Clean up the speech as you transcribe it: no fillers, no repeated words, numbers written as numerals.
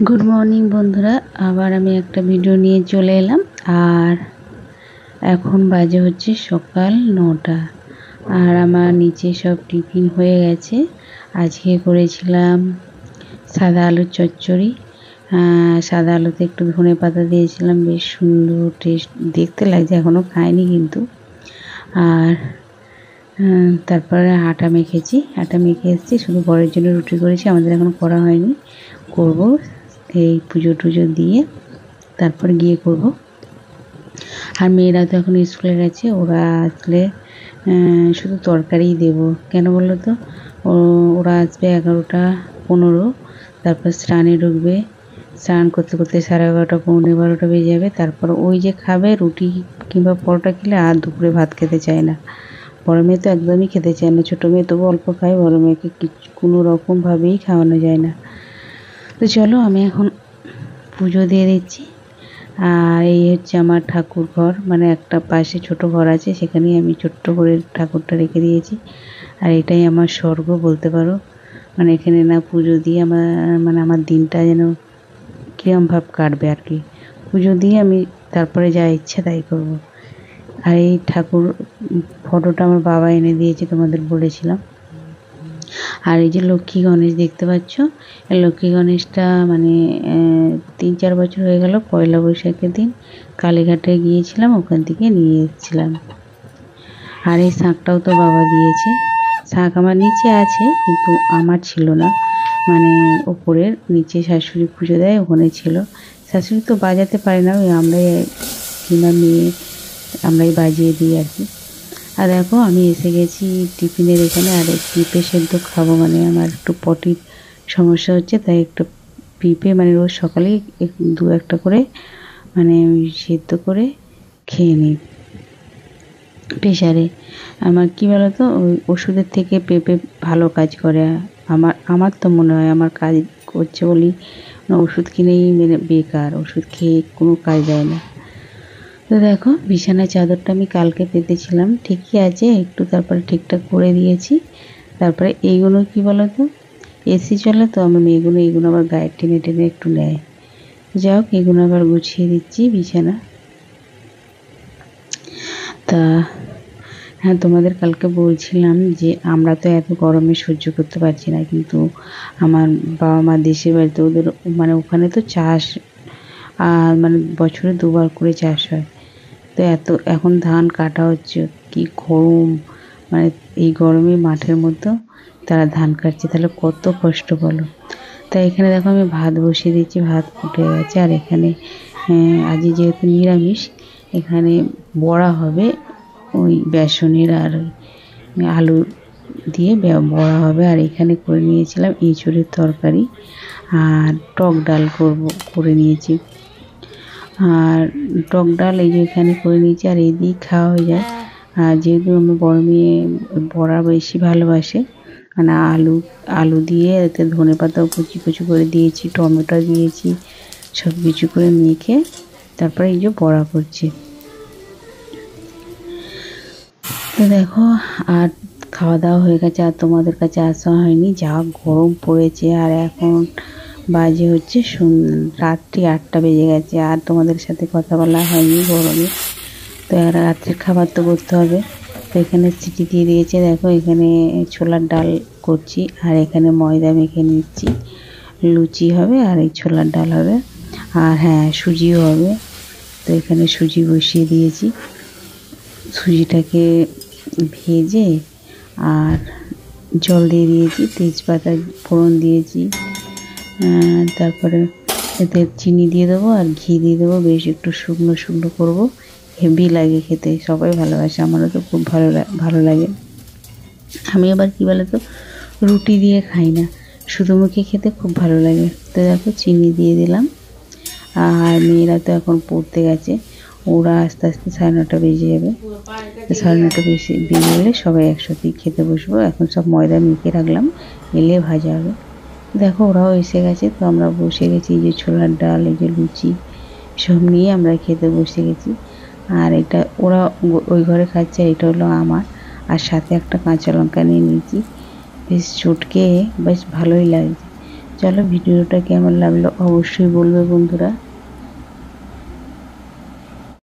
Good morning বন্ধুরা, আবার আমি একটা ভিডিও নিয়ে চলে এলাম। আর এখন বাজে হচ্ছে সকাল 9টা। আর আমার নিচে সব টিফিন হয়ে গেছে। আজকে করেছিলাম সাদা আলুর চচ্চড়ি। সাদা আলুতে একটু ধনে পাতা দিয়েছিলাম, বেশ সুন্দর টেস্ট দেখতে লাগছে, এখনও খাইনি কিন্তু। আর তারপরে আটা মেখে এসেছি, শুধু বরের জন্য রুটি করেছি, আমাদের এখন করা হয়নি, করব এই পুজো টুজো দিয়ে তারপর গিয়ে করব। আর মেয়েরা তো এখন স্কুলে গেছে, ওরা আসলে শুধু তরকারিই দেব। কেন বলো তো, ওরা আসবে 11টা 15, তারপর স্নানে ঢুকবে, স্নান করতে করতে 11:30 11:45 বেজে যাবে। তারপর ওই যে খাবে রুটি কিংবা পরোটা খেলে আর দুপুরে ভাত খেতে চায় না। বড় মেয়ে তো একদমই খেতে চায় না, ছোটো মেয়ে তবু অল্প খায়, বড় মেয়েকে কোনো রকমভাবেই খাওয়ানো যায় না। তো চলো আমি এখন পুজো দিয়ে দিচ্ছি। আর এই হচ্ছে আমার ঠাকুর ঘর, মানে একটা পাশে ছোট ঘর আছে, সেখানেই আমি ছোট্ট করে ঠাকুরটা রেখে দিয়েছি। আর এটাই আমার স্বর্গ বলতে পারো, মানে এখানে না পুজো দিয়ে আমার দিনটা যেন কিরম ভাব কাটবে আর কি। পুজো দিয়ে আমি তারপরে যা ইচ্ছা তাই করব। আর এই ঠাকুর ফটোটা আমার বাবা এনে দিয়েছে, তোমাদের বলেছিলাম। আর এই যে লক্ষ্মী গণেশ দেখতে পাচ্ছ, এই লক্ষ্মী গণেশটা মানে 3-4 বছর হয়ে গেল, পয়লা বৈশাখের দিন কালীঘাটে গিয়েছিলাম, ওখান থেকে নিয়ে এসেছিলাম। আর এই শাঁখটাও তো বাবা দিয়েছে। শাঁখ আমার নিচে আছে কিন্তু আমার ছিল না, মানে ওপরের নিচে শাশুড়ি পুজো দেয়, ওখানে ছিল। শাশুড়ি তো বাজাতে পারে না, ওই আমরাই কিনা নিয়ে আমরাই বাজিয়ে দিই আর কি। আর দেখো আমি এসে গেছি টিফিনের এখানে, আর পেঁপে সেদ্ধ খাবো, মানে আমার একটু পটির সমস্যা হচ্ছে, তাই একটু পেঁপে মানে রোজ সকালেই 2-1টা করে মানে সেদ্ধ করে খেয়ে নিই প্রেশারে। আমার কী বলো তো, ওই ওষুধের থেকে পেঁপে ভালো কাজ করে, আমার তো মনে হয় আমার কাজ করছে বলি। ওষুধ কিনেই মানে বেকার, ওষুধ খেয়ে কোনো কাজ দেয় না। তো দেখো বিছানার চাদরটা আমি কালকে পেতেছিলাম, ঠিকই আছে একটু, তারপরে ঠিকঠাক করে দিয়েছি। তারপরে এইগুলো কি বলো তো, এসি চলে তো আমার মেয়েগুলো, এইগুলো আবার গায়ে টেনে টেনে একটু নেয়। যাই হোক এগুলো আবার গুছিয়ে দিচ্ছি বিছানা। তা হ্যাঁ, তোমাদের কালকে বলছিলাম যে আমরা তো এত গরমে সহ্য করতে পারছি না, কিন্তু আমার বাবা মা দেশের বাড়িতে, ওদের মানে ওখানে তো চাষ, মানে বছরে 2বার করে চাষ হয়। তো এখন ধান কাটা হচ্ছে, কি গরম, মানে এই গরমে মাঠের মধ্যে তারা ধান কাটছে, তাহলে কত কষ্ট বলো। তাই এখানে দেখো আমি ভাত বসিয়ে দিচ্ছি, ভাত ফুটে গেছে। আর এখানে আজকে যেহেতু নিরামিষ, এখানে বড়া হবে, ওই বেসনের আর আলু দিয়ে বড়া হবে। আর এখানে করে নিয়েছিলাম এঁচুড়ের তরকারি, আর টক ডাল করে নিয়েছি। আর টক ডাল এই যে এখানে করে নিয়েছি, আর এই দিয়ে খাওয়া হয়ে যায়। আর যেহেতু আমার বড় মেয়ে বড়া বেশি ভালোবাসে, মানে আলু দিয়ে এতে ধনে পাতাও কুচি কুচি করে দিয়েছি, টমেটো দিয়েছি, সব কিছু করে মেখে তারপরে এই যে বড়া করছি। তো দেখো আর খাওয়া দাওয়া হয়ে গেছে, আর তোমাদের কাছে আসা হয়নি, যা গরম পড়েছে। আর এখন বাজে হচ্ছে রাত্রি 8টা বেজে গেছে, আর তোমাদের সাথে কথা বলা হয়নি গরমে। তো আর রাত্রের খাবার তো করতে হবে। তো এখানে সিটি দিয়ে দিয়েছে, দেখো এখানে ছোলার ডাল করছি, আর এখানে ময়দা মেখে নিচ্ছি, লুচি হবে আর এই ছোলার ডাল হবে, আর হ্যাঁ সুজিও হবে। তো এখানে সুজি বসিয়ে দিয়েছি, সুজিটাকে ভেজে আর জল দিয়ে দিয়েছি, তেজপাতা ফোড়ন দিয়েছি, তারপরে এতে চিনি দিয়ে দেবো আর ঘি দিয়ে দেবো, বেশ একটু শুকনো শুকনো করবো, হেভি লাগে খেতে, সবাই ভালোবাসে, আমারও তো খুব ভালো লাগে। আমি আবার কী বলে তো, রুটি দিয়ে খাই না, শুধু মুখে খেতে খুব ভালো লাগে। তো দেখো চিনি দিয়ে দিলাম। আর মেয়েরা তো এখন পড়তে গেছে, ওরা আস্তে আস্তে 9:30 বেজে যাবে। 9:30 বেজে গেলে সবাই একসাথেই খেতে বসবো। এখন সব ময়দা মেখে রাখলাম, এলে ভাজা হবে। দেখো ওরাও এসে গেছে, তো আমরা বসে গেছি, এই যে ছোলার ডাল, এই যে লুচি, সব নিয়ে আমরা খেতে বসে গেছি। আর এটা ওরা ওই ঘরে খাচ্ছে, এটা হলো আমার। আর সাথে একটা কাঁচা লঙ্কা নিয়ে নিয়েছি, বেশ চটকে বেশ ভালোই লাগছে। চলো ভিডিওটা কেমন লাগলো অবশ্যই বলবে বন্ধুরা।